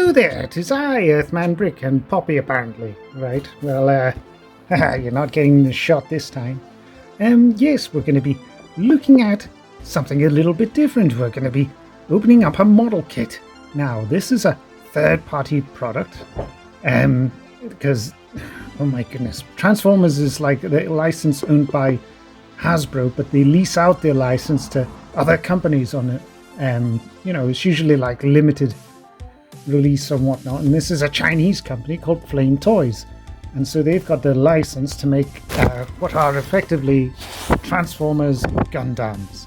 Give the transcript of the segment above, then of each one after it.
Hello there, it is I, earthmanbrick, and Poppy apparently. Right, well, you're not getting the shot this time. Yes, we're going to be looking at something a little bit different. We're going to be opening up a model kit. Now, this is a third-party product, because, oh my goodness, Transformers is like the license owned by Hasbro, but they lease out their license to other companies on it. It's usually like limited release and whatnot, and this is a Chinese company called Flame Toys, and so they've got the license to make what are effectively Transformers Gundams.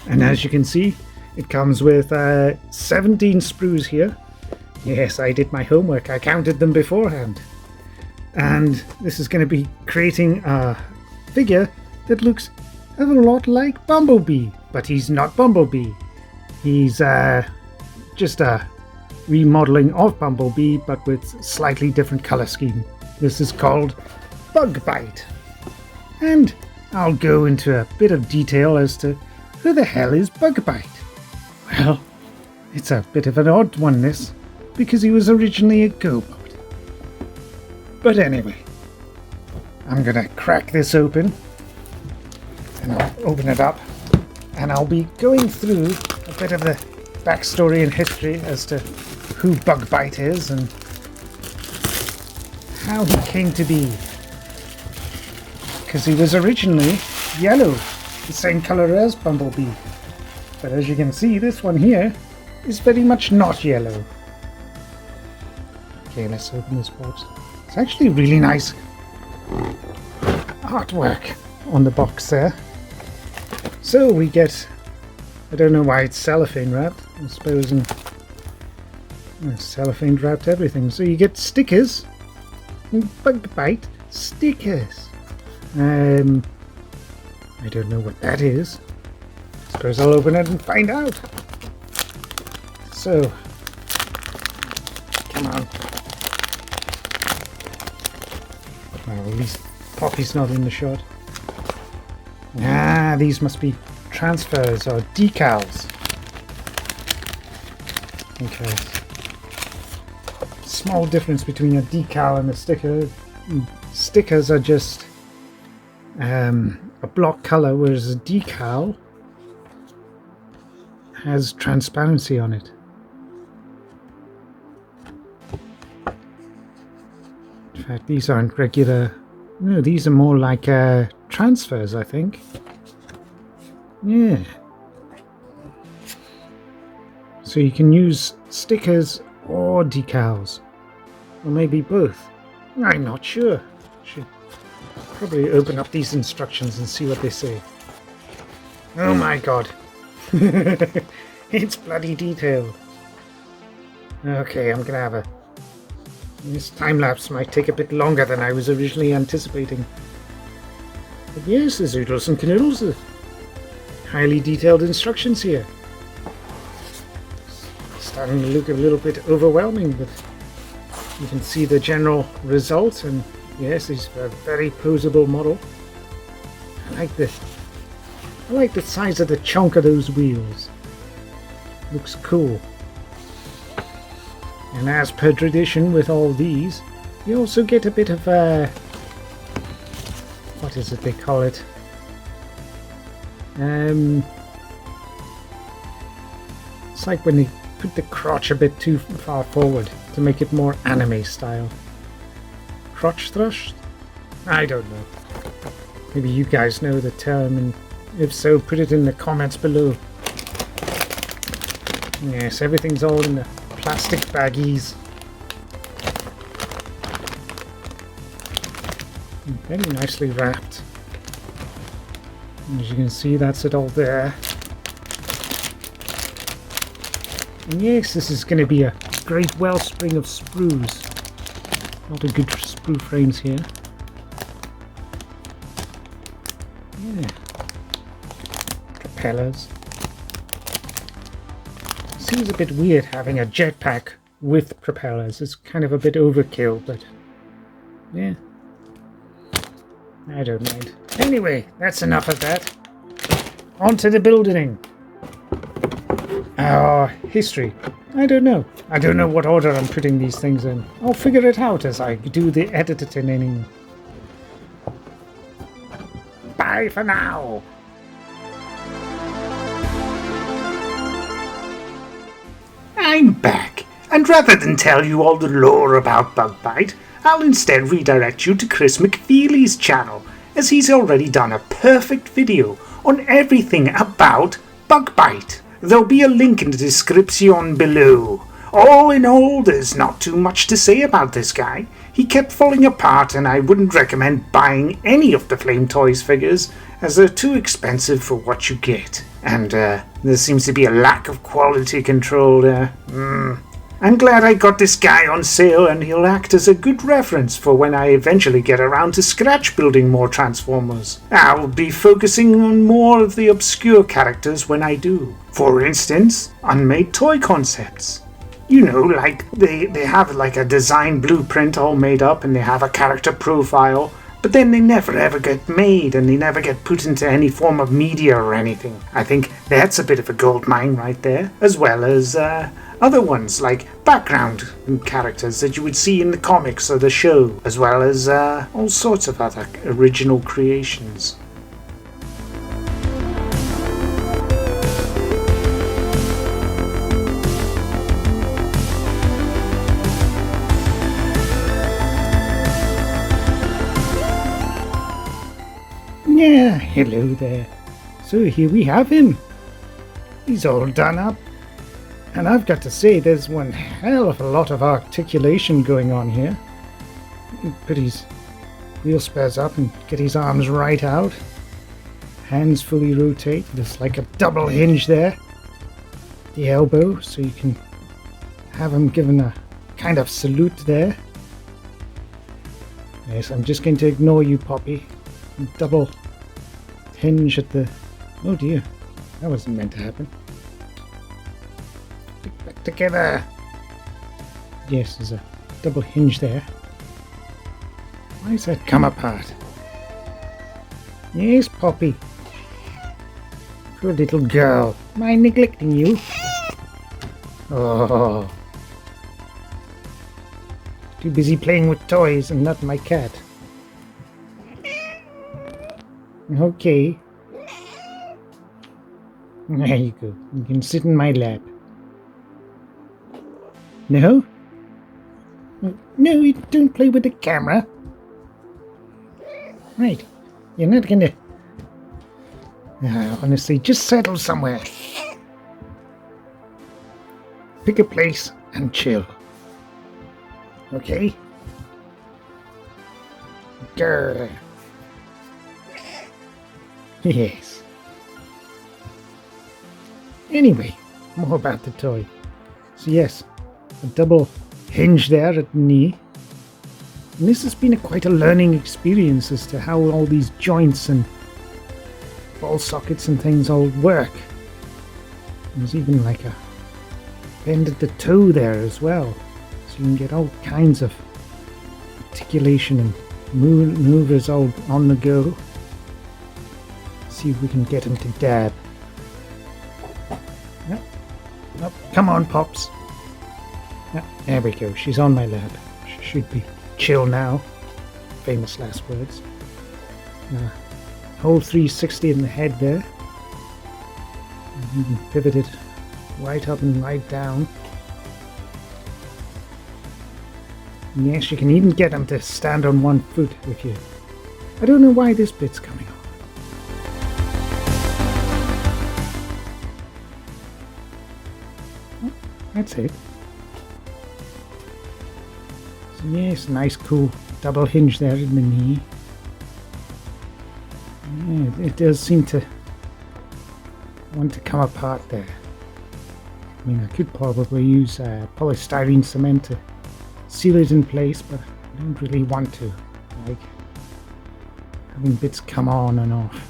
And as you can see, it comes with 17 sprues here. Yes, I did my homework, I counted them beforehand. And this is going to be creating a figure that looks a lot like Bumblebee, but he's not Bumblebee. He's just a remodeling of Bumblebee, but with slightly different color scheme. This is called Bug Bite. And I'll go into a bit of detail as to who the hell is Bug Bite. Well, it's a bit of an odd one, this, because he was originally a GoBot. But anyway, I'm gonna crack this open, and I'll open it up, and I'll be going through a bit of the backstory and history as to who Bug Bite is and how he came to be. Because he was originally yellow, the same color as Bumblebee. But as you can see, this one here is very much not yellow. Okay, let's open this box. It's actually really nice artwork on the box there. So we get, I don't know why it's cellophane wrapped, I suppose, and cellophane wrapped everything. So you get stickers, Bug Bite stickers. I don't know what that is. I suppose I'll open it and find out. So, come on. Well, at least Poppy's not in the shot. Ah, these must be transfers or decals. Okay. Small difference between a decal and a sticker. Stickers are just a block color, whereas a decal has transparency on it. In fact, these aren't regular. No, these are more like transfers, I think. Yeah. So you can use stickers or decals, or maybe both. I'm not sure. Should probably open up these instructions and see what they say. Oh my god. It's bloody detailed. Okay, I'm gonna have a... This time-lapse might take a bit longer than I was originally anticipating. But yes, there's oodles and canoodles. Highly detailed instructions here. Starting to look a little bit overwhelming, but you can see the general result, and yes, it's a very posable model. I like this. I like the size of the chunk of those wheels. Looks cool. And as per tradition with all these, you also get a bit of what is it they call it? It's like when they put the crotch a bit too far forward to make it more anime style. Crotch thrust? I don't know. Maybe you guys know the term, and if so, put it in the comments below. Yes, everything's all in the plastic baggies. Very nicely wrapped. As you can see, that's it all there. And yes, this is going to be a great wellspring of sprues. A lot of good sprue frames here. Yeah. Propellers. Seems a bit weird having a jetpack with propellers. It's kind of a bit overkill, but yeah. I don't mind. Anyway, that's enough of that. On to the building. Our history. I don't know. I don't know what order I'm putting these things in. I'll figure it out as I do the editing. Bye for now. I'm back, and rather than tell you all the lore about Bugbite, I'll instead redirect you to Chris McFeely's channel, as he's already done a perfect video on everything about Bugbite. There'll be a link in the description below. All in all, there's not too much to say about this guy. He kept falling apart, and I wouldn't recommend buying any of the Flame Toys figures, as they're too expensive for what you get. And there seems to be a lack of quality control there. I'm glad I got this guy on sale, and he'll act as a good reference for when I eventually get around to scratch building more Transformers. I'll be focusing on more of the obscure characters when I do. For instance, unmade toy concepts. You know, like they have like a design blueprint all made up, and they have a character profile, but then they never ever get made, and they never get put into any form of media or anything. I think that's a bit of a gold mine right there, as well as other ones like background characters that you would see in the comics or the show, as well as all sorts of other original creations. Yeah, hello there. So here we have him. He's all done up. And I've got to say, there's one hell of a lot of articulation going on here. You can put his wheel spares up and get his arms right out. Hands fully rotate. There's like a double hinge there. The elbow, so you can have him given a kind of salute there. Yes, I'm just going to ignore you, Poppy. Double hinge at the... Oh dear, that wasn't meant to happen. Stick back together. Yes, there's a double hinge there. Why does that come apart? Yes, Poppy. Poor little girl. Am I neglecting you? Oh. Too busy playing with toys and not my cat. Okay. There you go. You can sit in my lap. No? No, you don't play with the camera. Right. You're not gonna... honestly, just settle somewhere. Pick a place and chill. Okay? Grr. Yes. Anyway, more about the toy. So yes, a double hinge there at the knee. And this has been quite a learning experience as to how all these joints and ball sockets and things all work. There's even like a bend at the toe there as well. So you can get all kinds of articulation and maneuvers all on the go. See if we can get him to dab. Yep. Yep. Come on, Pops. Yep. There we go. She's on my lap. She should be chill now. Famous last words. Whole 360 in the head there. Even pivoted right up and right down. And yes, you can even get him to stand on one foot if you... I don't know why this bit's coming off. That's it. So yes, nice cool double hinge there in the knee. Yeah, it does seem to want to come apart there. I mean, I could probably use polystyrene cement to seal it in place, but I don't really want to. Like having bits come on and off.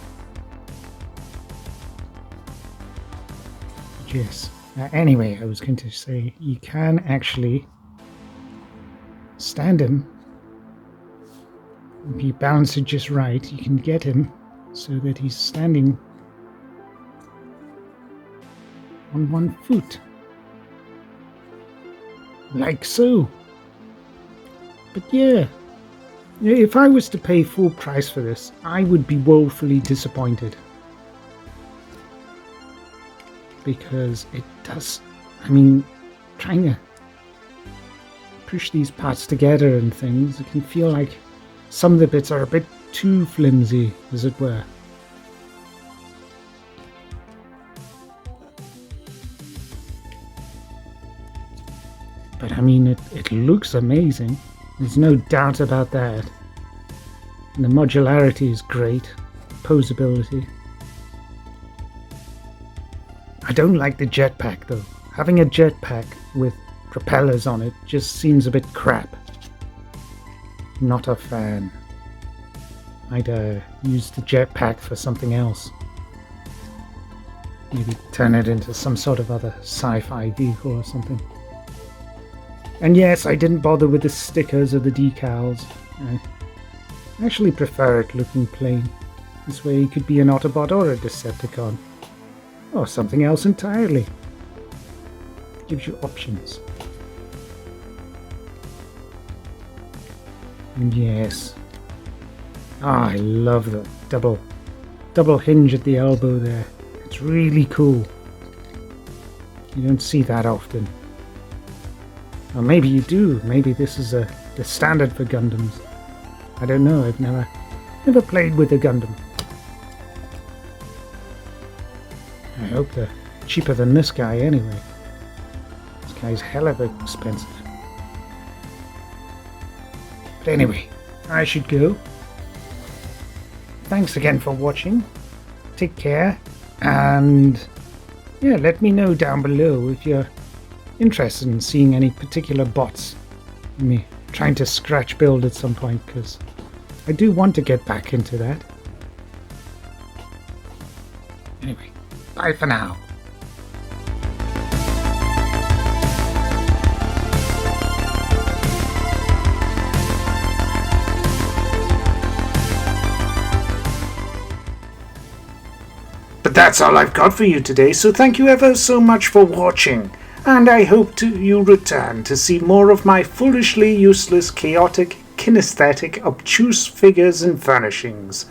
Yes. Anyway, I was going to say, you can actually stand him. If you balance it just right, you can get him so that he's standing on one foot. like so. But yeah, if I was to pay full price for this, I would be woefully disappointed. Because it does, trying to push these parts together and things, it can feel like some of the bits are a bit too flimsy, as it were. But it looks amazing. There's no doubt about that. And the modularity is great. Posability. I don't like the jetpack though. Having a jetpack with propellers on it just seems a bit crap. Not a fan. I'd use the jetpack for something else. Maybe turn it into some sort of other sci-fi vehicle or something. And yes, I didn't bother with the stickers or the decals. I actually prefer it looking plain. This way it could be an Autobot or a Decepticon. Or something else entirely. Gives you options. And yes. I love the double hinge at the elbow there. It's really cool. You don't see that often. Or maybe you do. Maybe this is the standard for Gundams. I don't know. I've never played with a Gundam. I hope they're cheaper than this guy anyway. This guy's hell of expensive. But anyway, I should go. Thanks again for watching. Take care. And yeah, let me know down below if you're interested in seeing any particular bots. Me trying to scratch build at some point, because I do want to get back into that. Anyway, bye for now. But that's all I've got for you today, so thank you ever so much for watching. And I hope you return to see more of my foolishly useless, chaotic, kinesthetic, obtuse figures and furnishings.